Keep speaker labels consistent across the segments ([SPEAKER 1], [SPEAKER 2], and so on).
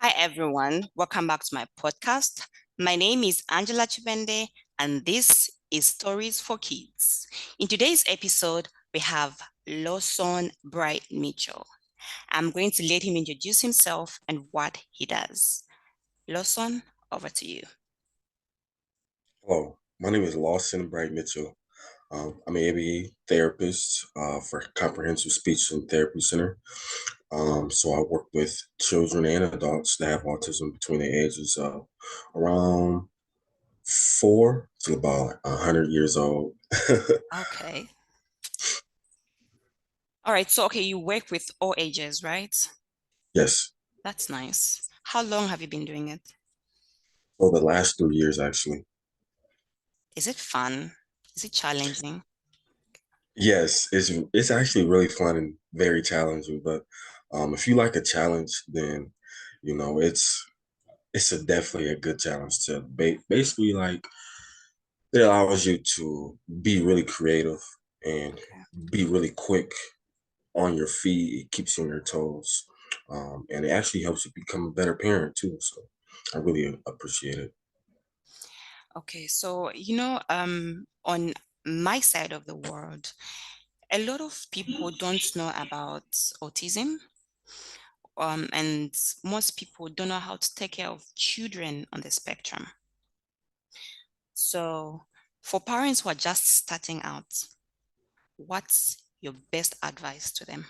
[SPEAKER 1] Hi, everyone. Welcome back to my podcast. My name is Angela Chibende, and this is Stories for Kids. In today's episode, we have Lawson Bright Mitchell. I'm going to let him introduce himself and what he does. Lawson, over to you.
[SPEAKER 2] Hello, my name is Lawson Bright Mitchell. I'm an ABA therapist for Comprehensive Speech and Therapy Center. So I work with children and adults that have autism between the ages of around 4 to about 100 years old.
[SPEAKER 1] Okay. All right. So, okay, you work with all ages, right?
[SPEAKER 2] Yes,
[SPEAKER 1] That's nice. How long have you been doing it?
[SPEAKER 2] for the last 3 years, actually.
[SPEAKER 1] Is it fun? Is it challenging?
[SPEAKER 2] Yes, it's actually really fun and very challenging. But if you like a challenge, then it's definitely a good challenge to basically like it allows you to be really creative and
[SPEAKER 1] Okay.
[SPEAKER 2] be really quick on your feet. It keeps you on your toes. And it actually helps you become a better parent too. So I really appreciate it.
[SPEAKER 1] Okay, so on my side of the world, a lot of people don't know about autism, and most people don't know how to take care of children on the spectrum. So, for parents who are just starting out, what's your best advice to them?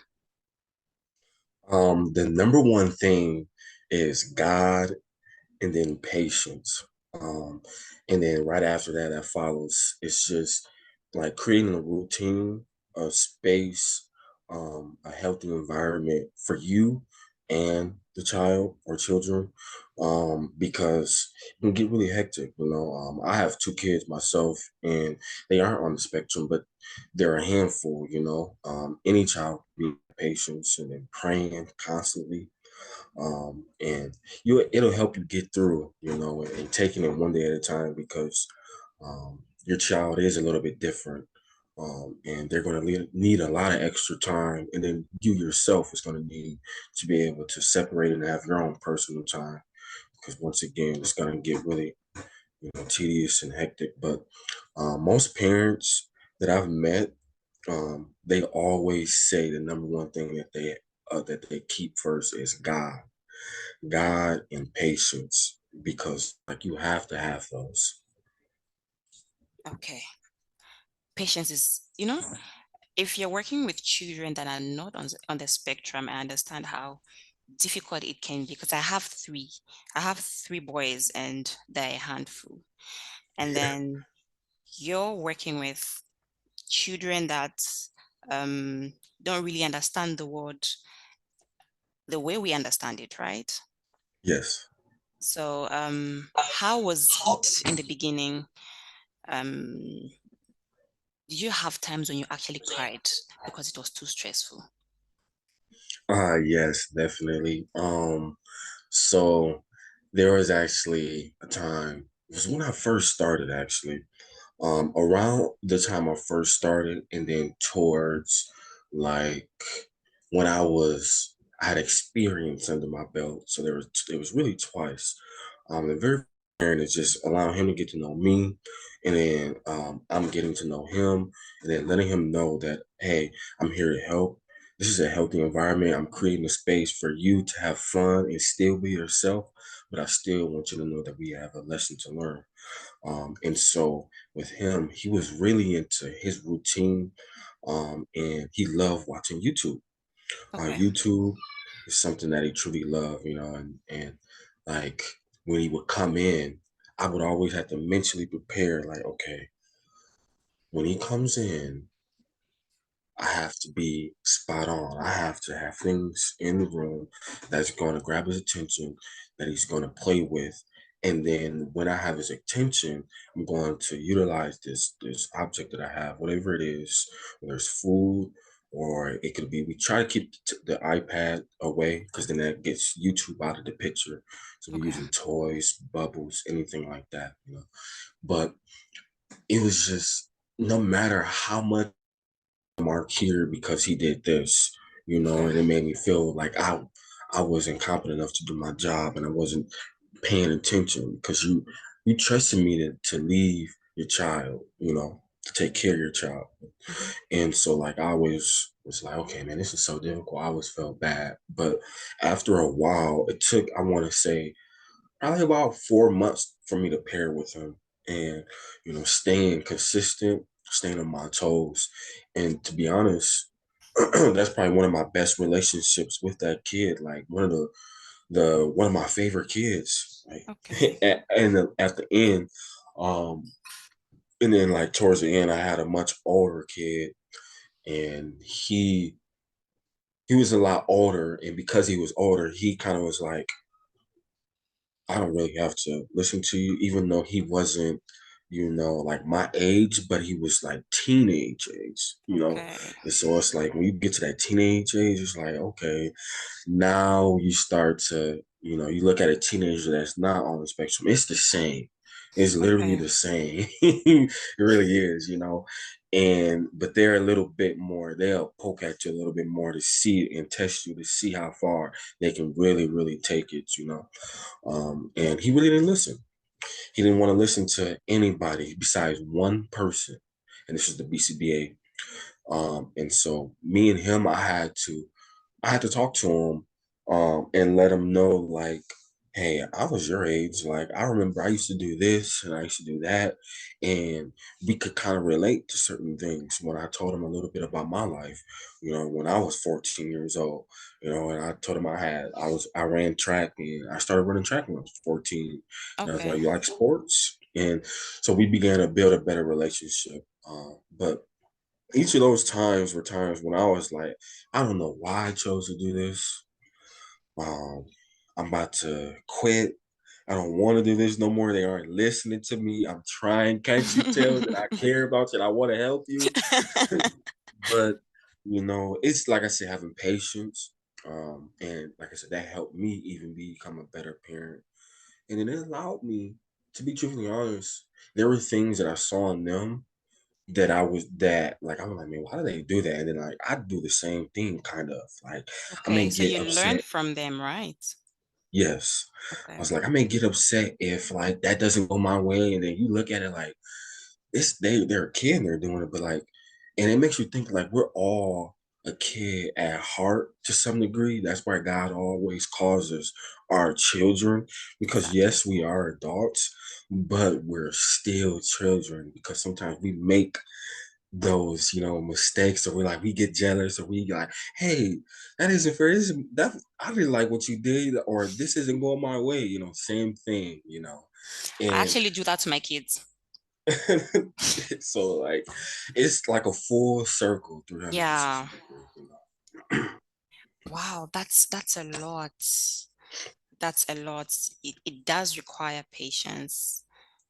[SPEAKER 2] The number one thing is God and then patience. Um, and then right after that, that follows, it's just like creating a routine, a space, a healthy environment for you and the child or children, because it can get really hectic. I have two kids myself, and they aren't on the spectrum, but they're a handful. Any child needs patience and then praying constantly, and it'll help you get through, and taking it one day at a time because your child is a little bit different, and they're going to need a lot of extra time, and then you yourself is going to need to be able to separate and have your own personal time because once again it's going to get really tedious and hectic. But most parents that I've met, they always say the number one thing that they keep first is God and patience, because like you have to have those.
[SPEAKER 1] Okay, patience is, if you're working with children that are not on the spectrum, I understand how difficult it can be because I have three. I have three boys and they're a handful. And
[SPEAKER 2] Yeah.
[SPEAKER 1] then you're working with children that um, don't really understand the word the way we understand it, right?
[SPEAKER 2] Yes.
[SPEAKER 1] So, how was it in the beginning? Um, did you have times when you actually cried because it was too stressful?
[SPEAKER 2] Yes, definitely. So there was actually a time, it was when I first started actually. Around the time I first started, and then towards like when I had experience under my belt. So it was really twice. The very first parent is just allowing him to get to know me, and then I'm getting to know him, and then letting him know that, hey, I'm here to help. This is a healthy environment. I'm creating a space for you to have fun and still be yourself, but I still want you to know that we have a lesson to learn. And so with him, he was really into his routine, and he loved watching YouTube.
[SPEAKER 1] Okay.
[SPEAKER 2] YouTube is something that he truly loved, and like when he would come in, I would always have to mentally prepare, like, okay, when he comes in, I have to be spot on. I have to have things in the room that's going to grab his attention, that he's going to play with. And then when I have his attention, I'm going to utilize this object that I have, whatever it is, whether it's food or it could be. We try to keep the iPad away because then that gets YouTube out of the picture. So we're
[SPEAKER 1] Okay.
[SPEAKER 2] using toys, bubbles, anything like that. But it was just no matter how much mark here because he did this,
[SPEAKER 1] Okay.
[SPEAKER 2] and it made me feel like I wasn't competent enough to do my job, and I wasn't paying attention because you trusted me to leave your child, to take care of your child.
[SPEAKER 1] Mhm.
[SPEAKER 2] And so like I always was like, okay, man, this is so difficult. I always felt bad. But after a while, it took, I want to say, probably about 4 months for me to pair with him and, staying consistent, staying on my toes. And to be honest, that's probably one of my best relationships with that kid. Like one of my favorite kids. Like
[SPEAKER 1] Okay.
[SPEAKER 2] at the end, um, and then like towards the end, I had a much older kid, and he was a lot older, and because he was older, he kind of was like, I don't really have to listen to you, even though he wasn't, like my age, but he was. Like teenage age.
[SPEAKER 1] Okay.
[SPEAKER 2] And so it's like when you get to that teenage age, it's like, okay, now you start to, you look at a teenager that's not on the spectrum. It's the same. It's literally
[SPEAKER 1] Okay.
[SPEAKER 2] the same. It really is. And but they're a little bit more, they'll poke at you a little bit more to see and test you to see how far they can really, really take it. And he really didn't listen. He didn't want to listen to anybody besides one person, and this is the BCBA. And so me and him, I had to talk to him, and let him know, like, hey, I was your age. Like, I remember I used to do this and I used to do that. And we could kind of relate to certain things when I told him a little bit about my life, when I was 14 years old, and I told him I ran track, and I started running track when I was 14. And I was like,
[SPEAKER 1] Okay.
[SPEAKER 2] you like sports? And so we began to build a better relationship. But each of those times were times when I was like, I don't know why I chose to do this. Um, I'm about to quit. I don't want to do this no more. They aren't listening to me. I'm trying. Can't you tell that I care about you and I want to help you? But it's like I said, having patience. And like I said, that helped me even become a better parent. And then it allowed me to be truthfully honest. There were things that I saw in them that I was like, man, why do they do that? And then like I do the same thing kind of. Like I may
[SPEAKER 1] Okay, so
[SPEAKER 2] get
[SPEAKER 1] you learned
[SPEAKER 2] upset.
[SPEAKER 1] from them, right?
[SPEAKER 2] Yes. I
[SPEAKER 1] Okay.
[SPEAKER 2] was like, I may get upset if like that doesn't go my way. And then you look at it like they're a kid and they're doing it, but like, and it makes you think like we're all a kid at heart to some degree. That's why God always calls us our children, because
[SPEAKER 1] Exactly.
[SPEAKER 2] yes, we are adults, but we're still children because sometimes we make those mistakes, or we get jealous, or we like, hey, that isn't fair, this is that I didn't like what you did, or this isn't going my way, same thing.
[SPEAKER 1] I
[SPEAKER 2] And
[SPEAKER 1] actually do that to my kids.
[SPEAKER 2] so like it's like a full circle,
[SPEAKER 1] Yeah.
[SPEAKER 2] 360 degrees.
[SPEAKER 1] Wow, that's a lot. That's a lot. It does require patience.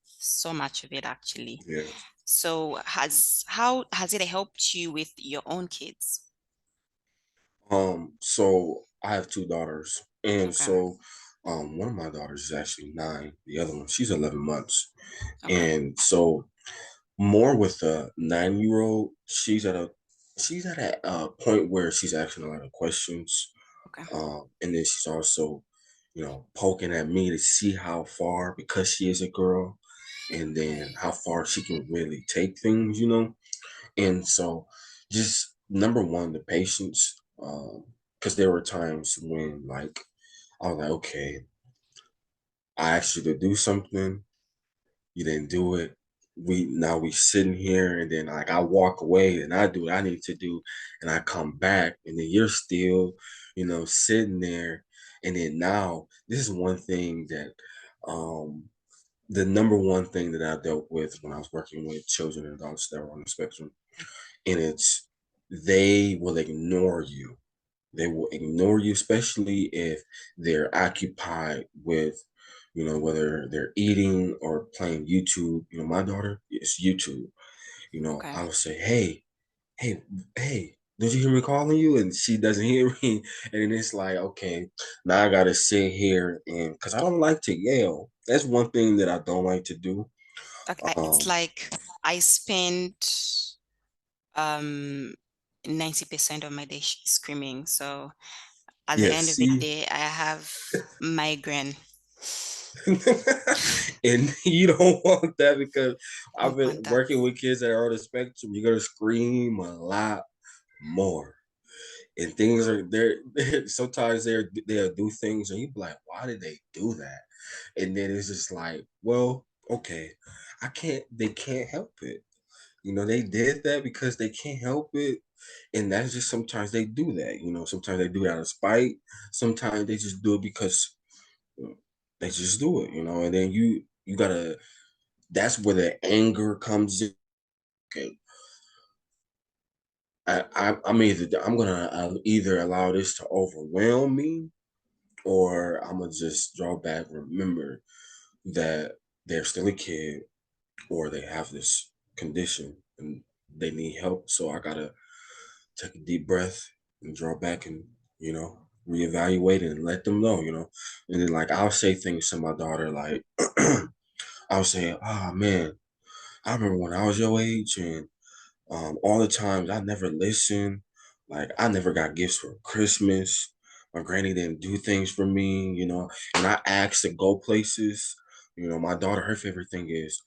[SPEAKER 1] So much of it actually.
[SPEAKER 2] Yeah.
[SPEAKER 1] So how has it helped you with your own kids?
[SPEAKER 2] So I have two daughters, and
[SPEAKER 1] Okay.
[SPEAKER 2] so one of my daughters is actually 9, the other one, she's 11 months.
[SPEAKER 1] Okay.
[SPEAKER 2] And so more with the 9-year-old, she's at a point where she's asking a lot of questions.
[SPEAKER 1] Okay.
[SPEAKER 2] And then she's also, poking at me to see how far, because she is a girl, and then how far she can really take things. And so just number one, the patience. Because there were times when like I was like, okay, I asked you to do something, you didn't do it. We sitting here, and then like I walk away and I do what I need to do, and I come back, and then you're still, sitting there. And then now this is one thing that um the number one thing that I dealt with when I was working with children and adults that were on the spectrum, and it's they will ignore you. They will ignore you, especially if they're occupied with, whether they're eating or playing YouTube. My daughter is YouTube.
[SPEAKER 1] Okay.
[SPEAKER 2] I will say, hey, hey, did you hear me calling you? And she doesn't hear me. And then it's like, okay, now I gotta sit here, and because I don't like to yell. That's one thing that I don't like to do.
[SPEAKER 1] Okay. It's
[SPEAKER 2] Um,
[SPEAKER 1] like I spend um 90% of my day screaming. So At the
[SPEAKER 2] Yeah,
[SPEAKER 1] end of the
[SPEAKER 2] see,
[SPEAKER 1] day, I have migraine.
[SPEAKER 2] and you don't want that because I've
[SPEAKER 1] Don't
[SPEAKER 2] been
[SPEAKER 1] want that.
[SPEAKER 2] working with kids that are on the spectrum. You're gonna scream a lot more, and things are there. Sometimes they'll do things, and you be like, "Why did they do that?" And then it's just like, "Well, okay, I can't. They can't help it. You know, they did that because they can't help it, and that's just sometimes they do that. You know, sometimes they do it out of spite. Sometimes they just do it because they just do it. You know, and then you gotta. That's where the anger comes in. Okay, I'm gonna either allow this to overwhelm me, or I'm gonna just draw back. Remember that they're still a kid, or they have this condition and they need help. So I gotta take a deep breath and draw back and, reevaluate it and let them know, And then like I'll say things to my daughter like I'll say, "Oh man, I remember when I was your age and all the times I never listened. Like I never got gifts for Christmas. My granny didn't do things for me, and I asked to go places. My daughter, her favorite thing is,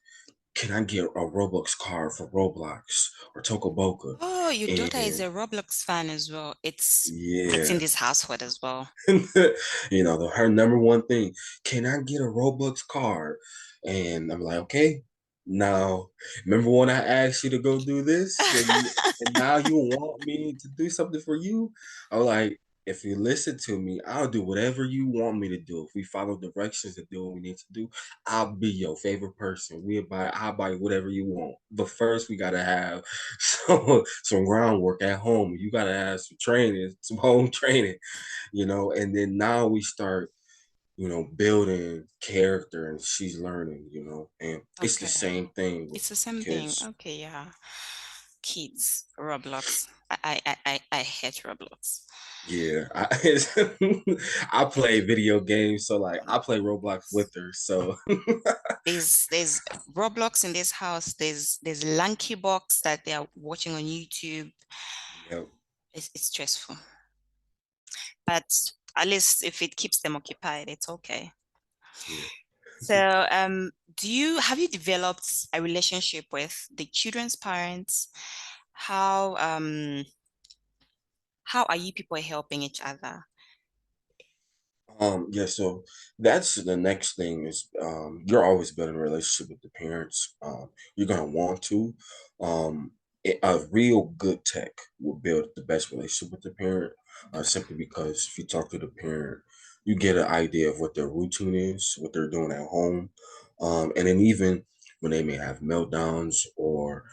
[SPEAKER 2] can I get a Roblox card for Roblox or Tokoboka?"
[SPEAKER 1] Oh, your daughter is
[SPEAKER 2] And
[SPEAKER 1] a Roblox fan as well. It's in
[SPEAKER 2] yeah,
[SPEAKER 1] this household as well.
[SPEAKER 2] her number one thing, can I get a Robux card? And I'm like, okay. Now, remember when I asked you to go do this, and now you want me to do something for you? I'm like, if you listen to me, I'll do whatever you want me to do. If we follow directions to do what we need to do, I'll be your favorite person. I'll buy you whatever you want. But first, we gotta have some groundwork at home. You gotta have some training, some home training, and then now we start, building character and she's learning, and it's the
[SPEAKER 1] Okay.
[SPEAKER 2] same thing with
[SPEAKER 1] It's the same thing.
[SPEAKER 2] kids.
[SPEAKER 1] Okay, yeah. Kids, Roblox. I hate Roblox.
[SPEAKER 2] Yeah, I play video games, so like I play Roblox with her. So
[SPEAKER 1] There's Roblox in this house. There's Lanky Box that they are watching on YouTube.
[SPEAKER 2] yep,
[SPEAKER 1] It's stressful. But at least if it keeps them occupied, it's okay.
[SPEAKER 2] yeah.
[SPEAKER 1] So, do you have you developed a relationship with the children's parents? How how are you people helping each other?
[SPEAKER 2] Yeah, so that's the next thing is you're always building a relationship with the parents. You're gonna want to. A real good tech will build the best relationship with the parent,
[SPEAKER 1] Okay,
[SPEAKER 2] simply because if you talk to the parent, you get an idea of what their routine is, what they're doing at home, and then even when they may have meltdowns or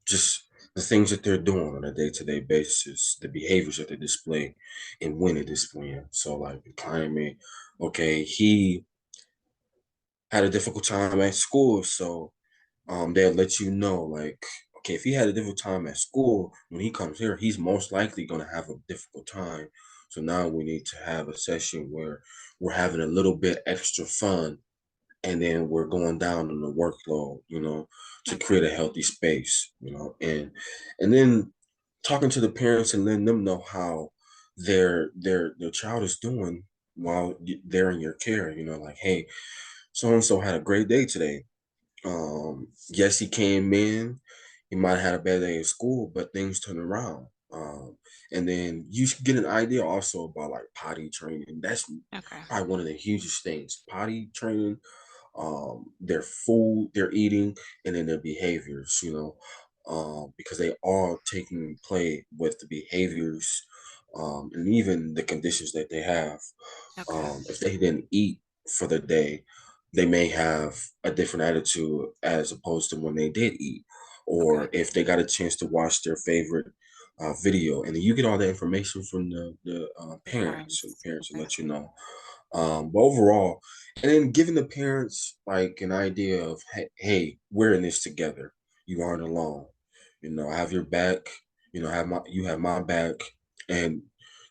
[SPEAKER 2] just the things that they're doing on a day-to-day basis, the behaviors that they display and when it is playing. So like the climate, okay, he had a difficult time at school, so they'll let you know like, okay, if he had a difficult time at school, when he comes here, he's most likely gonna have a difficult time. So now we need to have a session where we're having a little bit extra fun and then we're going down on the workload, to
[SPEAKER 1] okay,
[SPEAKER 2] create a healthy space, and then talking to the parents and letting them know how their child is doing while they're in your care, like, hey, so and so had a great day today. Yes, he came in, he might have had a bad day at school, but things turned around. And then you should get an idea also about like potty training. That's
[SPEAKER 1] okay,
[SPEAKER 2] probably one of the hugest things. Potty training, their food they're eating, and then their behaviors, because they all taking play with the behaviors, and even the conditions that they have.
[SPEAKER 1] okay,
[SPEAKER 2] If they didn't eat for the day, they may have a different attitude as opposed to when they did eat,
[SPEAKER 1] okay.
[SPEAKER 2] or if they got a chance to watch their favorite video, and then you get all the information from the
[SPEAKER 1] The
[SPEAKER 2] parents, and the
[SPEAKER 1] parents.
[SPEAKER 2] parents will
[SPEAKER 1] Okay,
[SPEAKER 2] let you know. But overall, and then giving the parents like an idea of, hey, we're in this together. You aren't alone. I have your back. You have my back, and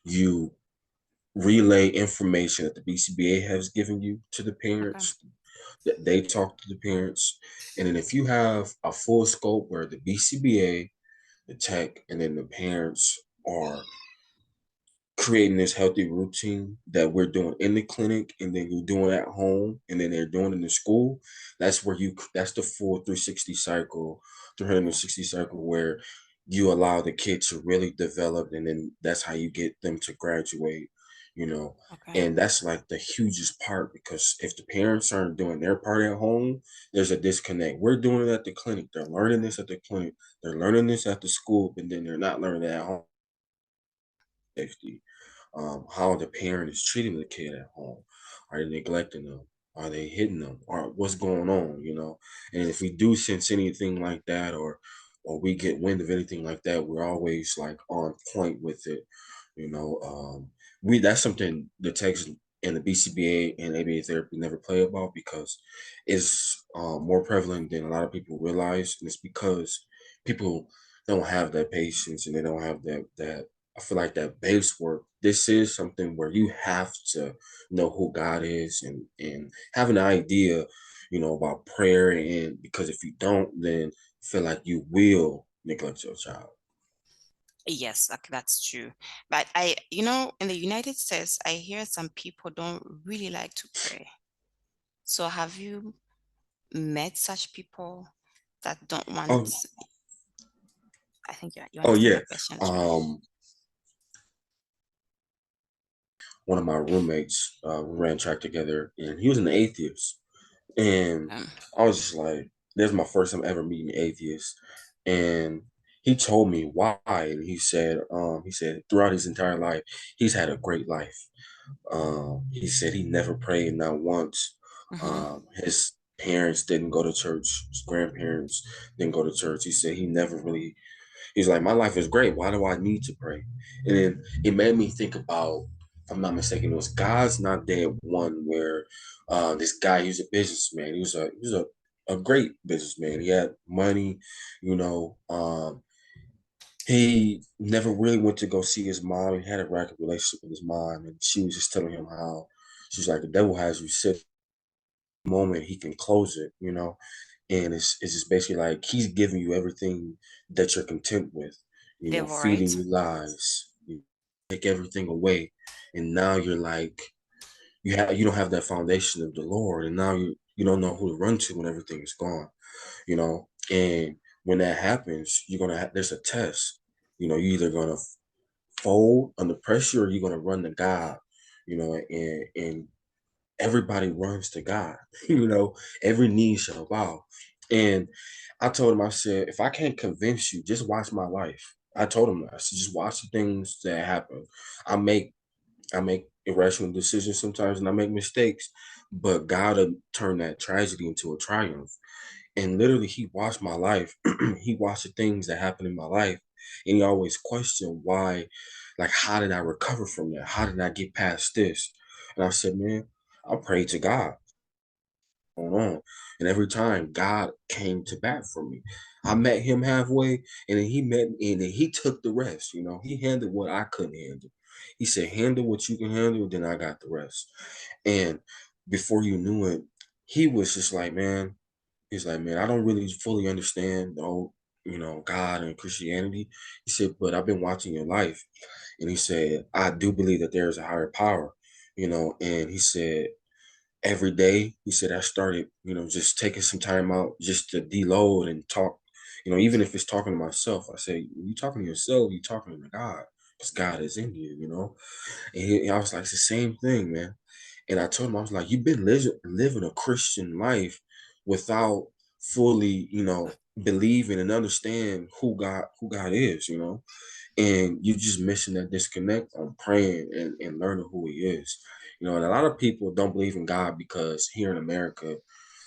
[SPEAKER 2] you relay information that the BCBA has given you to the
[SPEAKER 1] okay,
[SPEAKER 2] parents. That they talk to the parents, and then if you have a full scope where the BCBA, the tech, and then the parents are creating this healthy routine that we're doing in the clinic and then you're doing at home and then they're doing in the school. That's the full 360 cycle, 360 cycle where you allow the kid to really develop, and then that's how you get them to graduate, you know.
[SPEAKER 1] Okay.
[SPEAKER 2] And that's like the hugest part, because if the parents aren't doing their part at home, there's a disconnect. We're doing it at the clinic, they're learning this at the clinic, they're learning this at the school, but then they're not learning it at home. Safety, how the parent is treating the kid at home. Are they neglecting them? Are they hitting them? Or what's going on? You know, and if we do sense anything like that, or we get wind of anything like that, we're always like on point with it. You know, we that's something the text and the BCBA and ABA therapy never play about, because it's more prevalent than a lot of people realize, and it's because people don't have that patience and they don't have that I feel like that base work. This is something where you have to know who God is, and have an idea, you know, about prayer. And because if you don't, then feel like you will neglect your child.
[SPEAKER 1] Yes, that's true. But in the United States, I hear some people don't really like to pray. So have you met such people that don't
[SPEAKER 2] Oh,
[SPEAKER 1] want, I think you
[SPEAKER 2] oh
[SPEAKER 1] understand
[SPEAKER 2] yeah.
[SPEAKER 1] my questions, right?
[SPEAKER 2] Um, one of my roommates, we ran track together, and he was an atheist. And
[SPEAKER 1] Um,
[SPEAKER 2] I was just like, "This is my first time ever meeting an atheist." And he told me why, and he said throughout his entire life, he's had a great life. He said he never prayed, not once.
[SPEAKER 1] mm-hmm.
[SPEAKER 2] His parents didn't go to church. His grandparents didn't go to church. He said he never really. He's like, my life is great. Why do I need to pray? And then it made me think about, if I'm not mistaken, it was God's Not Dead one, where this guy, he was a businessman. He was a great businessman. He had money, you know. He never really went to go see his mom. He had a rocky relationship with his mom, and she was just telling him how she's like, the devil has you sit moment he can close it, you know. And it's just basically like he's giving you everything that you're content with, you
[SPEAKER 1] They're
[SPEAKER 2] know, feeding
[SPEAKER 1] right.
[SPEAKER 2] you lies, you take everything away, and now you're like you don't have that foundation of the Lord, and now you don't know who to run to when everything is gone, you know. And when that happens, there's a test, you know. You're either gonna fold under pressure, or you're gonna run to God, you know. And everybody runs to God. You know, every knee shall bow. And I told him, I said, if I can't convince you, just watch my life. I told him that. I said, just watch the things that happen. I make I make irrational decisions sometimes, and I make mistakes, but God will turn that tragedy into a triumph. And literally, he watched my life. He watched the things that happened in my life, and he always questioned why, like, how did I recover from that? How did I get past this? And I said, man, I prayed to God going on. And every time God came to bat for me, I met him halfway, and then he met me, and then he took the rest. You know, he handled what I couldn't handle. He said, handle what you can handle, then I got the rest. And before you knew it, he was just like, man, he's like, man, I don't really fully understand the whole, you know, God and Christianity. He said, but I've been watching your life. And he said, I do believe that there is a higher power, you know. And he said, every day, he said, I started, you know, just taking some time out just to deload and talk, you know, even if it's talking to myself. I say, when you talking to yourself, you talking to God, because God is in you, you know. And I was like, it's the same thing, man. And I told him, I was like, you've been living a Christian life without fully, you know, believing and understand who God is, you know. And you're just missing that disconnect on praying and learning who he is. You know, and a lot of people don't believe in God because here in America,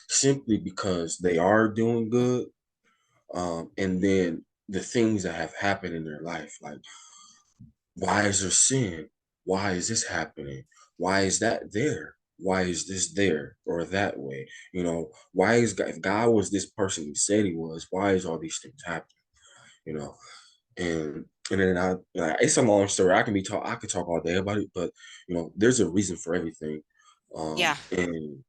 [SPEAKER 2] simply because they are doing good. And then the things that have happened in their life, like, why is there sin? Why is this happening? Why is that there? Why is this there or that way? You know, why is God, if God was this person he said he was, why is all these things happening? You know, and then it's a long story. I could talk all day about it, but you know, there's a reason for everything.
[SPEAKER 1] Yeah.
[SPEAKER 2] And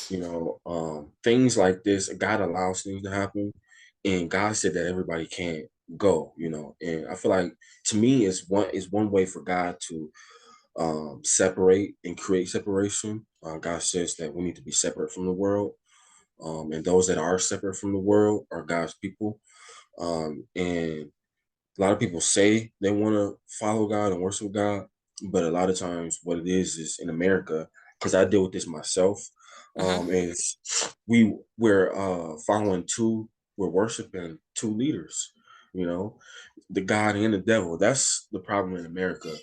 [SPEAKER 2] you know, things like this, God allows things to happen, and God said that everybody can't go, you know. And I feel like, to me, it's one way for God to separate and create separation. God says that we need to be separate from the world, and those that are separate from the world are God's people. And a lot of people say they want to follow God and worship God, but a lot of times what it is in America, because I deal with this myself,
[SPEAKER 1] Mm-hmm.
[SPEAKER 2] is we're following we're worshiping two leaders, you know, the God and the devil. That's the problem in America.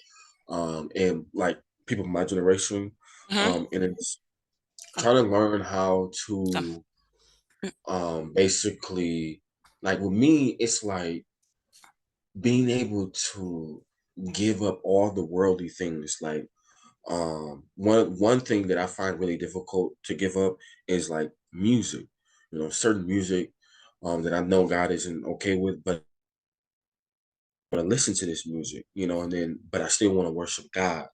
[SPEAKER 2] And like people of my generation,
[SPEAKER 1] Mm-hmm.
[SPEAKER 2] and it's
[SPEAKER 1] Come,
[SPEAKER 2] trying to learn how
[SPEAKER 1] come.
[SPEAKER 2] to basically, like with me, it's like being able to give up all the worldly things. Like one thing that I find really difficult to give up is like music, certain music that I know God isn't okay with, but I want to listen to this music, and then but I still want to worship God,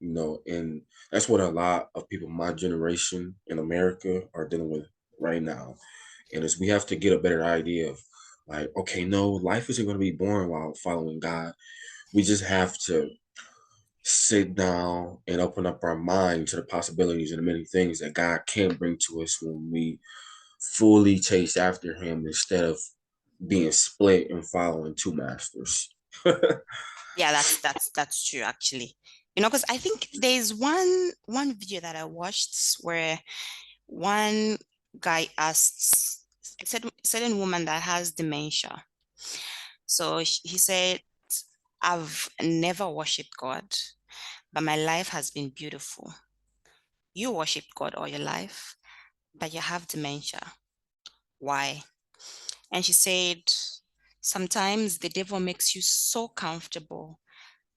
[SPEAKER 2] and that's what a lot of people my generation in America are dealing with right now. And is we have to get a better idea of like, okay, no, life isn't going to be boring while following God. We just have to sit down and open up our mind to the possibilities and the many things that God can bring to us when we fully chase after Him instead of being split and following two masters.
[SPEAKER 1] Yeah, that's true actually. Because I think there's one video that I watched where one guy asked a certain woman that has dementia. So he said, I've never worshipped God, but my life has been beautiful. You worshipped God all your life, but you have dementia. Why? And she said, sometimes the devil makes you so comfortable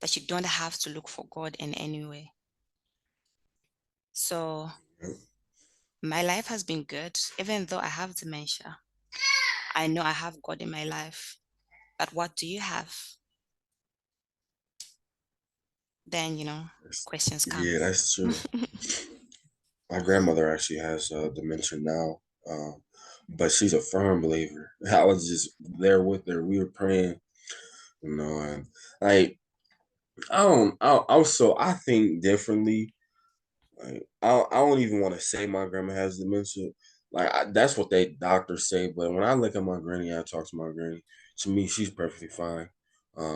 [SPEAKER 1] that you don't have to look for God in any way. So my life has been good, even though I have dementia. I know I have God in my life. But what do you have? Then, questions come.
[SPEAKER 2] Yeah, that's true. My grandmother actually has dementia now, but she's a firm believer. I was just there with her. We were praying, and like I don't. I think differently. Like I don't even want to say my grandma has dementia. Like that's what they doctors say. But when I look at my granny, I talk to my granny. To me, she's perfectly fine.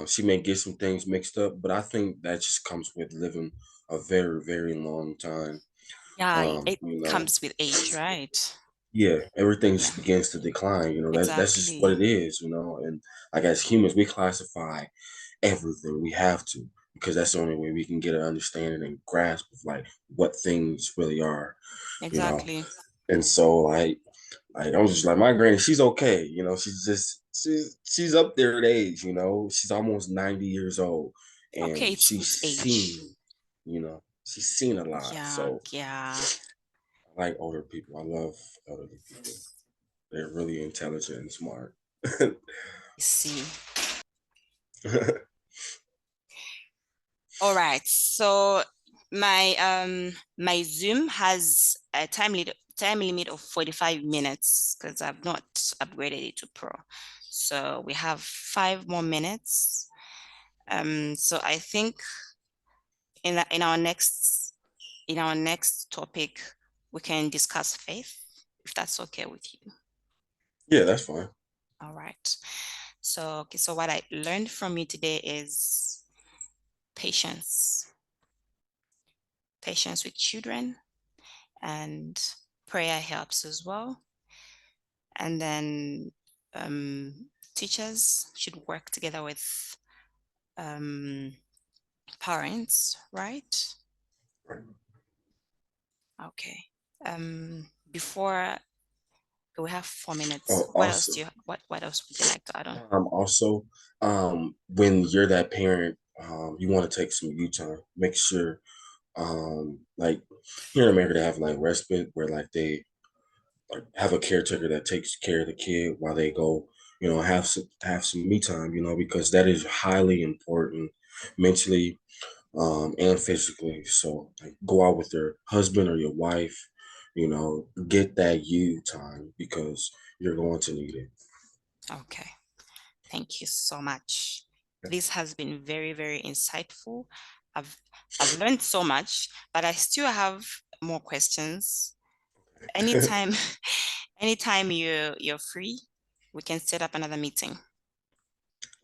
[SPEAKER 2] She may get some things mixed up, but I think that just comes with living a very, very long time.
[SPEAKER 1] Yeah, it
[SPEAKER 2] You know,
[SPEAKER 1] comes with age, right?
[SPEAKER 2] yeah, everything
[SPEAKER 1] Yeah,
[SPEAKER 2] just begins to decline. That's just what
[SPEAKER 1] exactly.
[SPEAKER 2] it is. And like as humans, we classify everything. We have to because that's the only way we can get an understanding and grasp of like what things really are. You know,
[SPEAKER 1] Exactly.
[SPEAKER 2] and so like I was just like my granny, she's okay. She's up there in age. She's almost 90 years old,
[SPEAKER 1] Okay,
[SPEAKER 2] and
[SPEAKER 1] it's age.
[SPEAKER 2] she's seen a lot.
[SPEAKER 1] Yeah,
[SPEAKER 2] So
[SPEAKER 1] yeah.
[SPEAKER 2] I like older people. I love elderly people. They're really intelligent and smart.
[SPEAKER 1] I see. All right. So my Zoom has a time limit of 45 minutes because I've not upgraded it to Pro. So we have 5 more minutes. So I think in our next topic, we can discuss faith, if that's okay with you.
[SPEAKER 2] Yeah, that's fine.
[SPEAKER 1] All right. So, okay, so what I learned from you today is patience, patience with children, and prayer helps as well. And then teachers should work together with um, parents, right?
[SPEAKER 2] Right.
[SPEAKER 1] Okay. Before we have 4 minutes.
[SPEAKER 2] Oh,
[SPEAKER 1] What else
[SPEAKER 2] also,
[SPEAKER 1] do you what else would you like to add on?
[SPEAKER 2] also, when you're that parent, you want to take some you time. Make sure, like here in America, they have like respite where like they like have a caretaker that takes care of the kid while they go, have some me time, because that is highly important mentally, and physically. So like go out with your husband or your wife, get that you time because you're going to need it.
[SPEAKER 1] Okay. Thank you so much. This has been very, very insightful. I've I've learned so much, but I still have more questions. Anytime, anytime you're free, we can set up another meeting.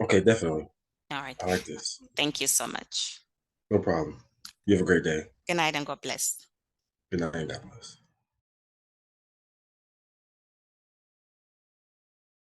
[SPEAKER 2] Okay, definitely.
[SPEAKER 1] All right.
[SPEAKER 2] I like this.
[SPEAKER 1] Thank you so much.
[SPEAKER 2] No problem. You have a great day.
[SPEAKER 1] Good night and God bless.
[SPEAKER 2] Good night and God bless.